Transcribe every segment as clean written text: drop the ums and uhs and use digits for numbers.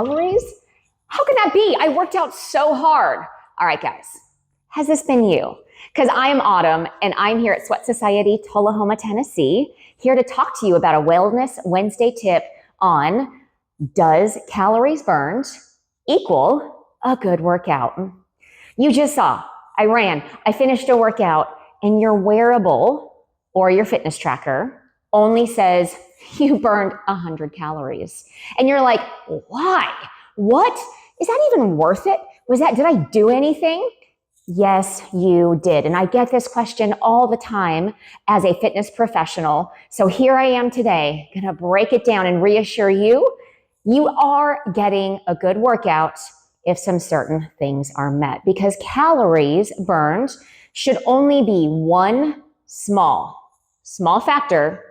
calories? How can that be? I worked out so hard. All right, guys, has this been you? Because I am Autumn, and I'm here at SWEAT Society Tullahoma, Tennessee, here to talk to you about a Wellness Wednesday tip on, does calories burned equal a good workout? You just saw, I finished a workout, and your wearable or your fitness tracker only says you burned 100 calories. And you're like, why? What? Is that even worth it? Did I do anything? Yes, you did. And I get this question all the time as a fitness professional. So here I am today, going to break it down and reassure you, you are getting a good workout if some certain things are met, because calories burned should only be one small factor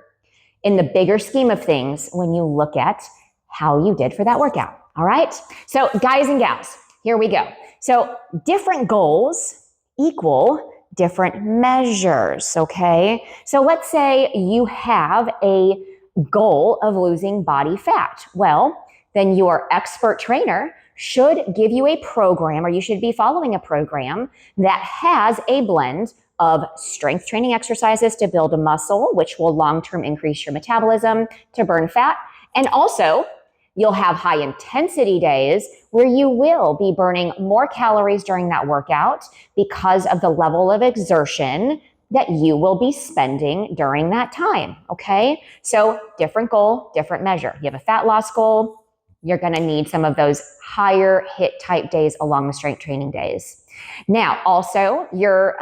in the bigger scheme of things when you look at how you did for that workout. All right. So guys and gals, here we go. So different goals equal different measures. Okay. So let's say you have a goal of losing body fat. Well, then your expert trainer should give you a program, or you should be following a program that has a blend of strength training exercises to build a muscle, which will long-term increase your metabolism to burn fat. And also, you'll have high intensity days where you will be burning more calories during that workout because of the level of exertion that you will be spending during that time. Okay. So different goal, different measure. You have a fat loss goal. You're going to need some of those higher hit type days along with strength training days. Now, also you're,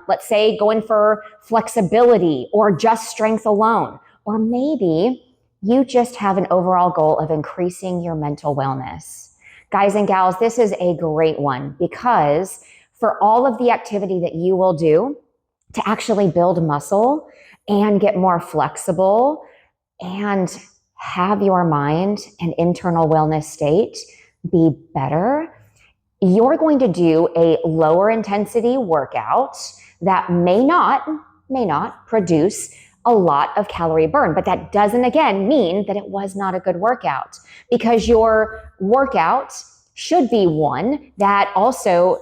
let's say going for flexibility or just strength alone, or maybe you just have an overall goal of increasing your mental wellness. Guys and gals, this is a great one, because for all of the activity that you will do to actually build muscle and get more flexible and have your mind and internal wellness state be better, you're going to do a lower intensity workout that may not produce a lot of calorie burn. But that doesn't, again, mean that it was not a good workout, because your workout should be one that also,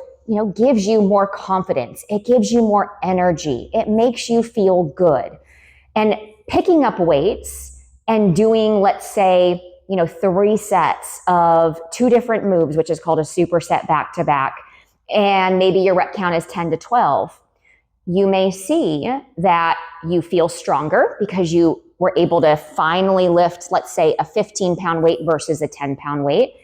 gives you more confidence. It gives you more energy. It makes you feel good. And picking up weights and doing, let's say, 3 sets of 2 different moves, which is called a superset back to back, and maybe your rep count is 10 to 12. You may see that you feel stronger because you were able to finally lift, let's say, a 15-pound weight versus a 10-pound weight,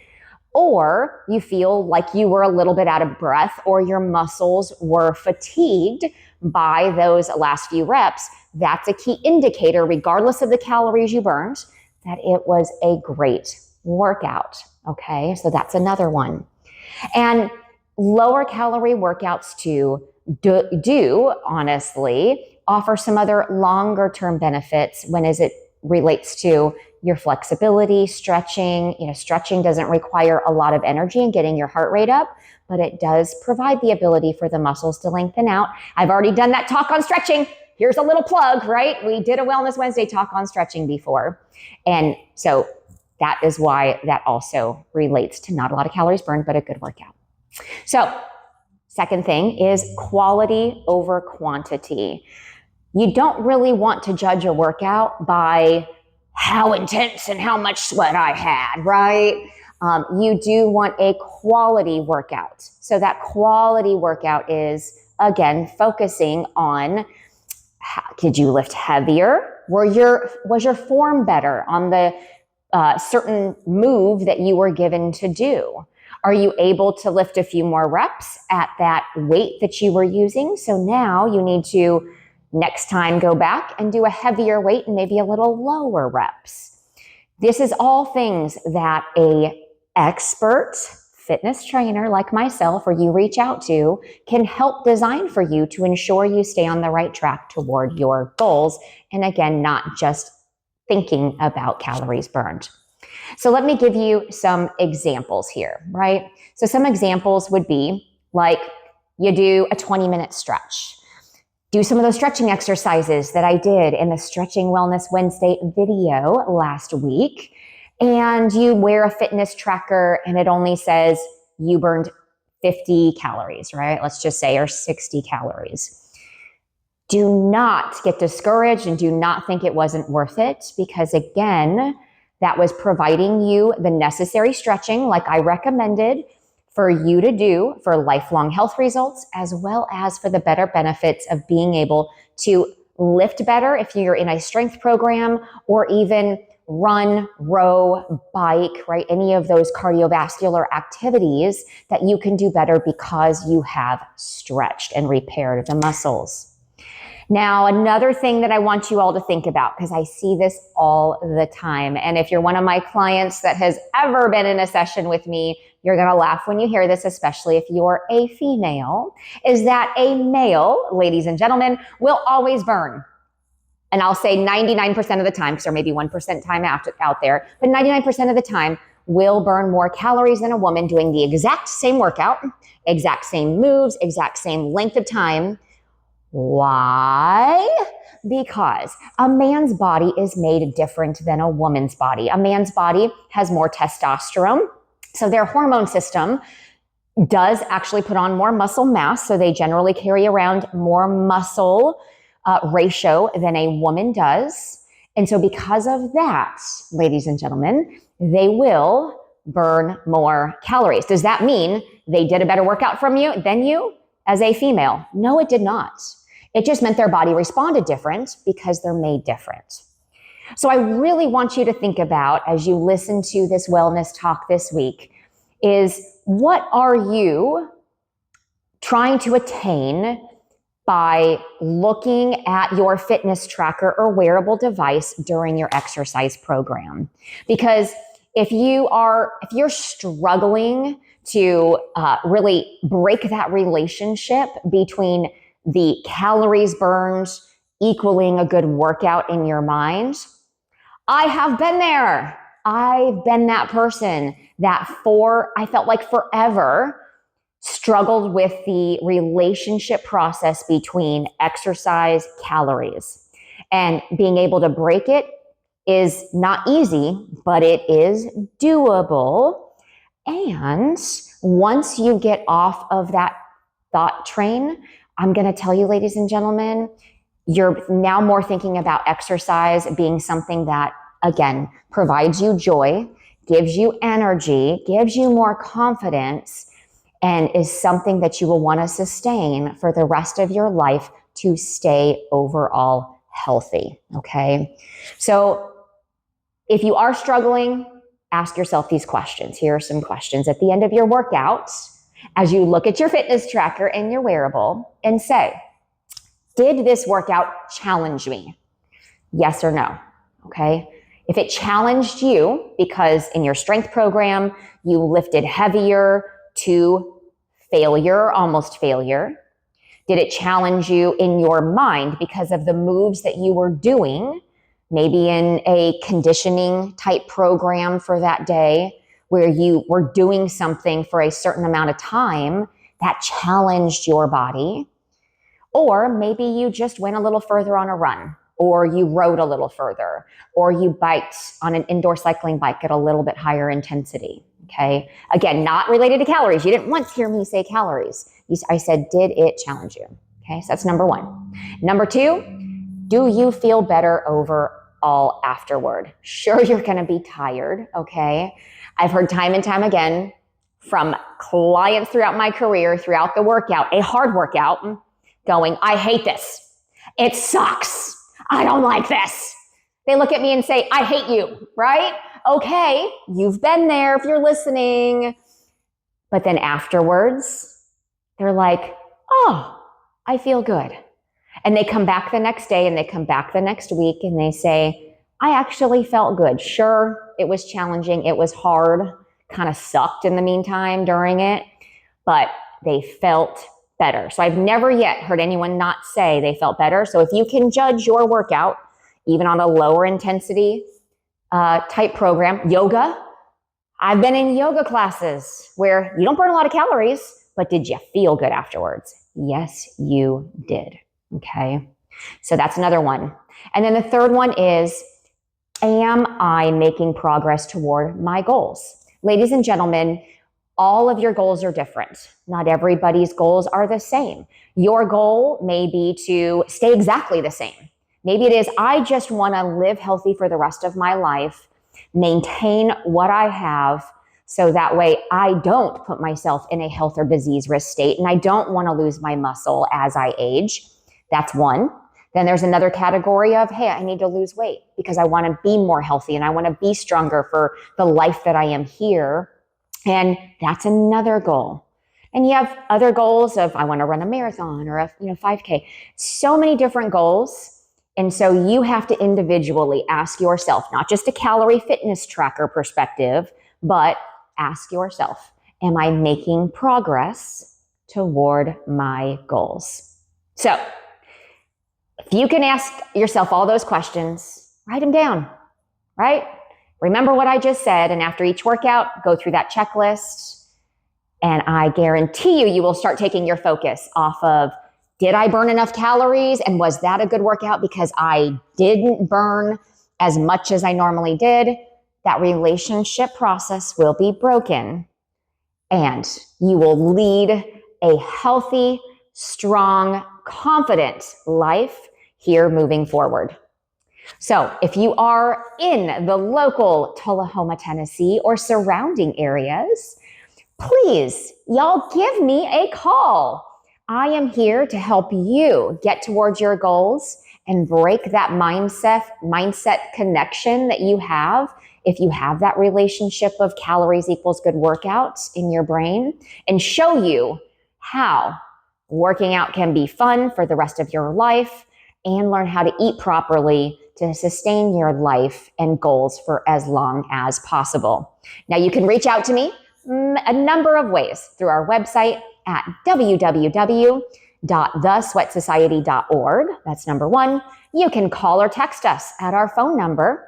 or you feel like you were a little bit out of breath, or your muscles were fatigued by those last few reps. That's a key indicator, regardless of the calories you burned, that it was a great workout. Okay, so that's another one. And lower calorie workouts too do honestly offer some other longer term benefits when as it relates to your flexibility, stretching. Stretching doesn't require a lot of energy in getting your heart rate up, but it does provide the ability for the muscles to lengthen out. I've already done that talk on stretching. Here's a little plug, right? We did a Wellness Wednesday talk on stretching before. And so that is why that also relates to not a lot of calories burned, but a good workout. So second thing is quality over quantity. You don't really want to judge a workout by how intense and how much sweat I had, right? You do want a quality workout. So that quality workout is, again, focusing on, did you lift heavier? Was your form better on the certain move that you were given to do? Are you able to lift a few more reps at that weight that you were using? So now you need to next time go back and do a heavier weight and maybe a little lower reps. This is all things that a expert fitness trainer like myself, or you reach out to, can help design for you to ensure you stay on the right track toward your goals. And again, not just thinking about calories burned. So let me give you some examples here, right? So some examples would be like you do a 20-minute stretch. Do some of those stretching exercises that I did in the Stretching Wellness Wednesday video last week. and you wear a fitness tracker and it only says you burned 50 calories, right? Let's just say, or 60 calories. Do not get discouraged and do not think it wasn't worth it, because again, that was providing you the necessary stretching like I recommended for you to do for lifelong health results, as well as for the better benefits of being able to lift better if you're in a strength program, or even run, row, bike, right? Any of those cardiovascular activities that you can do better because you have stretched and repaired the muscles. Now, another thing that I want you all to think about, because I see this all the time, and if you're one of my clients that has ever been in a session with me, you're going to laugh when you hear this, especially if you're a female, is that a male, ladies and gentlemen, will always burn. And I'll say 99% of the time, because there may be 1% time out there, but 99% of the time will burn more calories than a woman doing the exact same workout, exact same moves, exact same length of time. Why? Because a man's body is made different than a woman's body. A man's body has more testosterone, so their hormone system does actually put on more muscle mass, so they generally carry around more muscle ratio than a woman does. And so because of that, ladies and gentlemen, they will burn more calories. Does that mean they did a better workout than you as a female? No, it did not. It just meant their body responded different because they're made different. So I really want you to think about, as you listen to this wellness talk this week, is what are you trying to attain by looking at your fitness tracker or wearable device during your exercise program? Because if you're struggling to really break that relationship between the calories burned equaling a good workout in your mind, I have been there. I've been that person that I felt like forever struggled with the relationship process between exercise, calories, and being able to break it is not easy, but it is doable. And once you get off of that thought train, I'm going to tell you, ladies and gentlemen, you're now more thinking about exercise being something that, again, provides you joy, gives you energy, gives you more confidence, and is something that you will want to sustain for the rest of your life to stay overall healthy. Okay. So if you are struggling, ask yourself these questions. Here are some questions at the end of your workout, as you look at your fitness tracker and your wearable, and say, did this workout challenge me? Yes or no? Okay. If it challenged you because in your strength program, you lifted heavier to failure, almost failure, did it challenge you in your mind because of the moves that you were doing, maybe in a conditioning type program for that day, where you were doing something for a certain amount of time that challenged your body? Or maybe you just went a little further on a run, or you rode a little further, or you biked on an indoor cycling bike at a little bit higher intensity. Okay. Again, not related to calories. You didn't once hear me say calories. I said, did it challenge you? Okay. So that's number one. Number two, do you feel better overall afterward? Sure, you're going to be tired. Okay. I've heard time and time again from clients throughout my career, throughout the workout, a hard workout, going, I hate this. It sucks. I don't like this. They look at me and say, I hate you, right? Okay, you've been there if you're listening. But then afterwards, they're like, oh, I feel good. And they come back the next day and they come back the next week and they say, I actually felt good. Sure, it was challenging. It was hard, kind of sucked in the meantime during it, but they felt better. So I've never yet heard anyone not say they felt better. So if you can judge your workout, even on a lower intensity type program, yoga, I've been in yoga classes where you don't burn a lot of calories, but did you feel good afterwards? Yes, you did. Okay. So that's another one. And then the third one is, Am I making progress toward my goals? Ladies and gentlemen, all of your goals are different. Not everybody's goals are the same. Your goal may be to stay exactly the same. Maybe it is, I just want to live healthy for the rest of my life, maintain what I have, so that way I don't put myself in a health or disease risk state, and I don't want to lose my muscle as I age. That's one. Then there's another category of, hey, I need to lose weight because I want to be more healthy and I want to be stronger for the life that I am here. And that's another goal. And you have other goals of, I want to run a marathon or a 5K. So many different goals. And so you have to individually ask yourself, not just a calorie fitness tracker perspective, but ask yourself, am I making progress toward my goals? So if you can ask yourself all those questions, write them down, right? Remember what I just said, and after each workout, go through that checklist, and I guarantee you will start taking your focus off of, did I burn enough calories, and was that a good workout because I didn't burn as much as I normally did? That relationship process will be broken, and you will lead a healthy, strong, confident life here moving forward. So if you are in the local Tullahoma, Tennessee or surrounding areas, please, y'all give me a call. I am here to help you get towards your goals and break that mindset connection that you have if you have that relationship of calories equals good workouts in your brain, and show you how working out can be fun for the rest of your life, and learn how to eat properly to sustain your life and goals for as long as possible. Now, you can reach out to me a number of ways through our website at www.thesweatsociety.org. That's number one. You can call or text us at our phone number,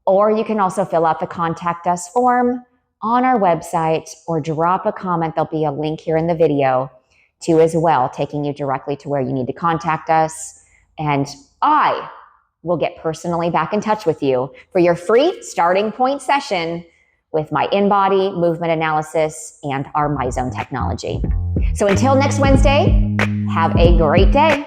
or you can also fill out the contact us form on our website or drop a comment. There'll be a link here in the video too as well, taking you directly to where you need to contact us. And I will get personally back in touch with you for your free starting point session with my in-body movement analysis and our MyZone technology. So until next Wednesday, have a great day.